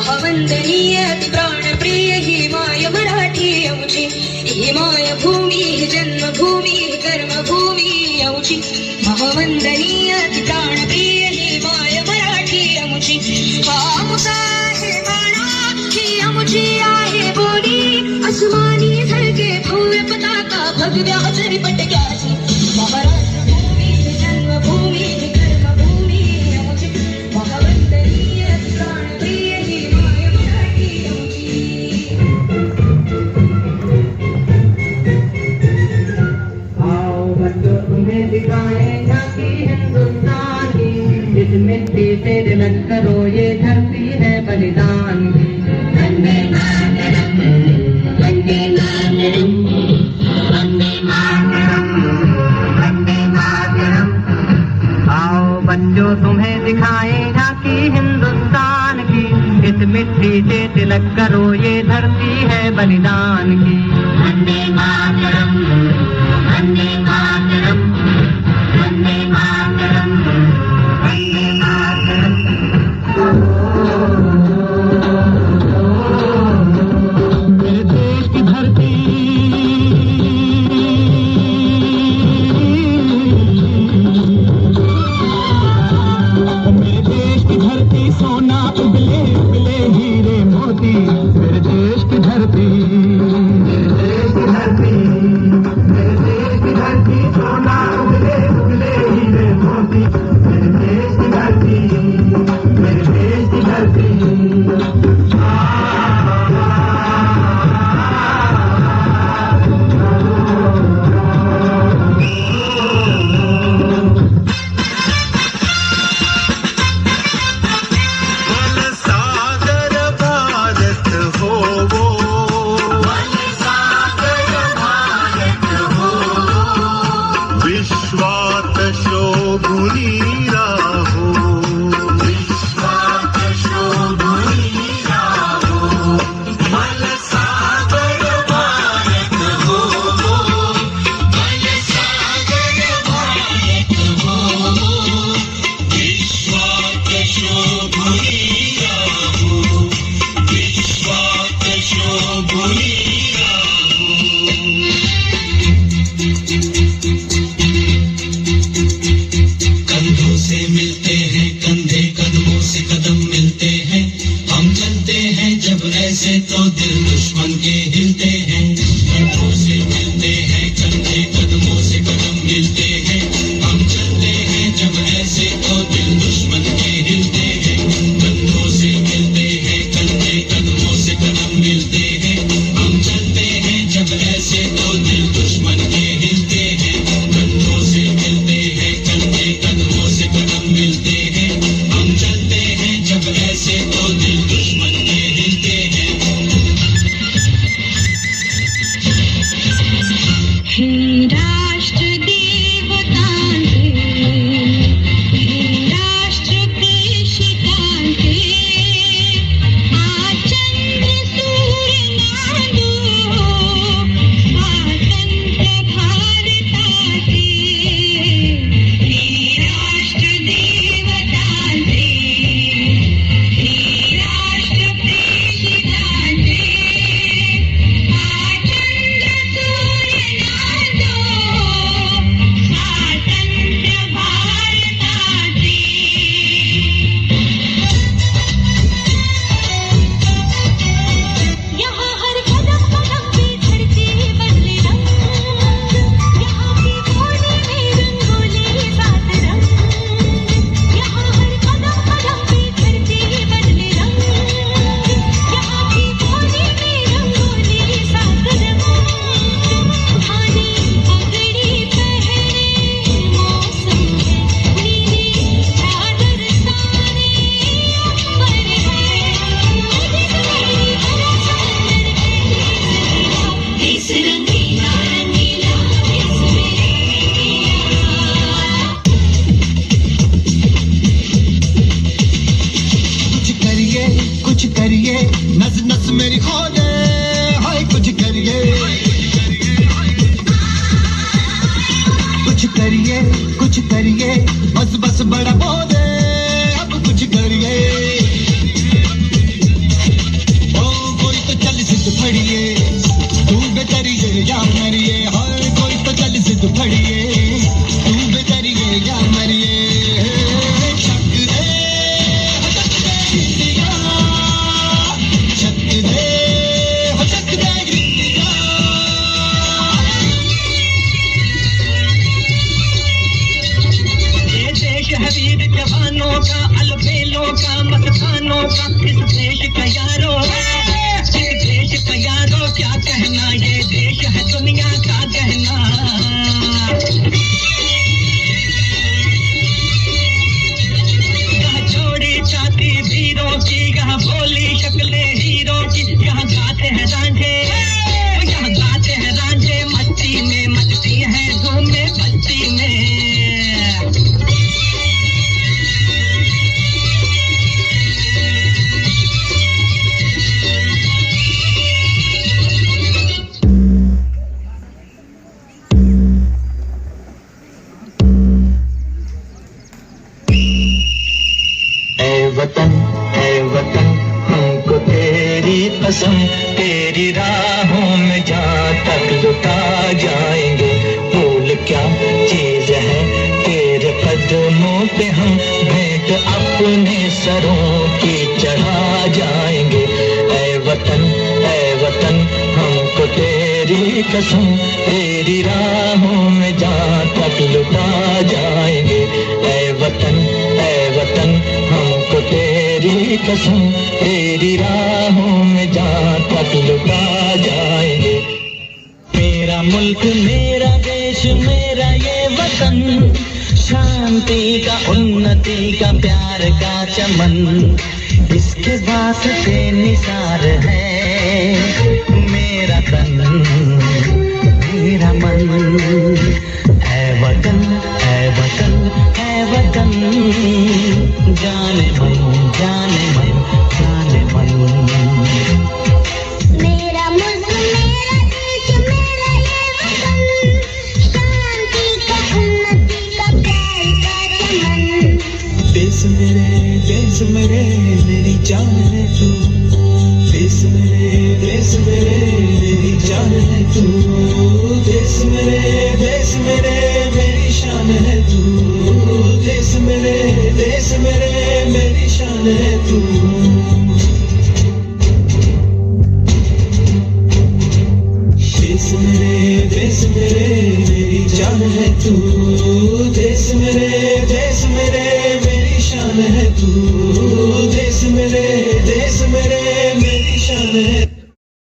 महावंदनीय अति प्राणप्रिय ही माय मराठी आमची, ही माय भूमी ही जन्मभूमी ही कर्मभूमी आमची, महावंदनीय अति प्राणप्रिय ही माय मराठी आमची. हा आमचा आहे बाणा, ही आमची आहे बोली, आसमानी झळके भव्य पताका भगव्या जरी पटक्याची, महाराष्ट्र भूमी ही जन्मभूमी ही कर्मभूमी आमची, महावंदनीय अति प्राणप्रिय ही माय मराठी आमची. आओ बच्चों तुम्हें दिखाएं झांकी हिंदुस्तान की, इस मिट्टी से तिलक करो ये धरती है बलिदान की. वंदे मातरम, वंदे मातरम, वंदे मातरम, वंदे मातरम. आओ बच्चों तुम्हें दिखाएं झांकी हिंदुस्तान की, इस मिट्टी से तिलक करो ये धरती है बलिदान की. वंदे मातरम, वंदे मातरम, वंदे मातरम, वंदे मातरम. मेरे देश की धरती, मेरे देश की धरती सोना उगले उगले हीरे मोती. मेरे देश की धरती, मेरे देश की धरती, मेरे देश की धरती सोना उगले उगले हीरे मोती. मेरे देश की धरती, मेरे देश की धरती. विश्वात शोभुनी राहो, विश्वात शोभुनी राहो, मलसागर भारत हो, मलसागर भारत हो, विश्वात शोभुनी राहो, विश्वात शोभुनी राहो. कंधों से मिलते हैं कंधे, कदमों से कदम मिलते हैं, हम चलते हैं जब ऐसे तो दिल दुश्मन के हिलते हैं. कंधों से मिलते हैं कंधे, कदमों से कदम मिलते हैं, हम चलते हैं जब ऐसे तो दिल दुश्मन के हिलते हैं. कंधों से मिलते हैं कंधे, कदमों से कदम मिलते हैं, हम चलते हैं जब ऐसे तो दिल दुश्मन के हिलते हैं. कंधों से मिलते हैं कंधे, कदमों से कदम मिलते हैं, हम चलते हैं जब ऐसे तो दिल दुश्मन के हिलते हैं. फड़िए, तू बेतरिए या मरिए, हाय कोई तो चल जिद फड़िए, तू बेतरिए या मरिए। छक दे गिट्टिया, छक दे गिट्टिया। ये देश है वीर जवानों का, अलबेलों का, मस्तानों का, इस देश का यारो, इस देश का यारो क्या कहना, ये देश है दुनिया का गहना। यहाँ चौड़ी छाती वीरों की, यहाँ भोली शक्लें हीरों की, यहाँ गाते हैं रांझे, यहाँ गाते हैं रांझे, मस्ती में मचती है धूमें बस्ती में। ऐ वतन हमको तेरी कसम, तेरी राहों में जहाँ तक लुटा जाएंगे। भूल क्या चीज है तेरे कदमों पे हम भेंट अपने सरों की चढ़ा जाएंगे। ऐ वतन हमको तेरी कसम, तेरी राहों में जहाँ तक लुटा जाएंगे। ऐ वतन हमको तेरी कसम, तेरी राहों में जहाँ तक लुटा जाएंगे। मेरा मुल्क मेरा देश मेरा ये वतन, शांति का उन्नति का प्यार का चमन, इसके वास्ते निसार है मेरा तन मेरा मन। है वतन है वतन है वतन, जाने मन जाने मन जाने मन। मेरा मुल्क मेरा देश मेरा ये वतन, शांति का उन्नति का प्यार का चमन। देश मेरे मेरी जान है तू, देश मेरे मेरी जान है तू, देश मेरे मेरी शान है तू, देश मेरे मेरी शान है तू। देश मेरे मेरी जान है तू,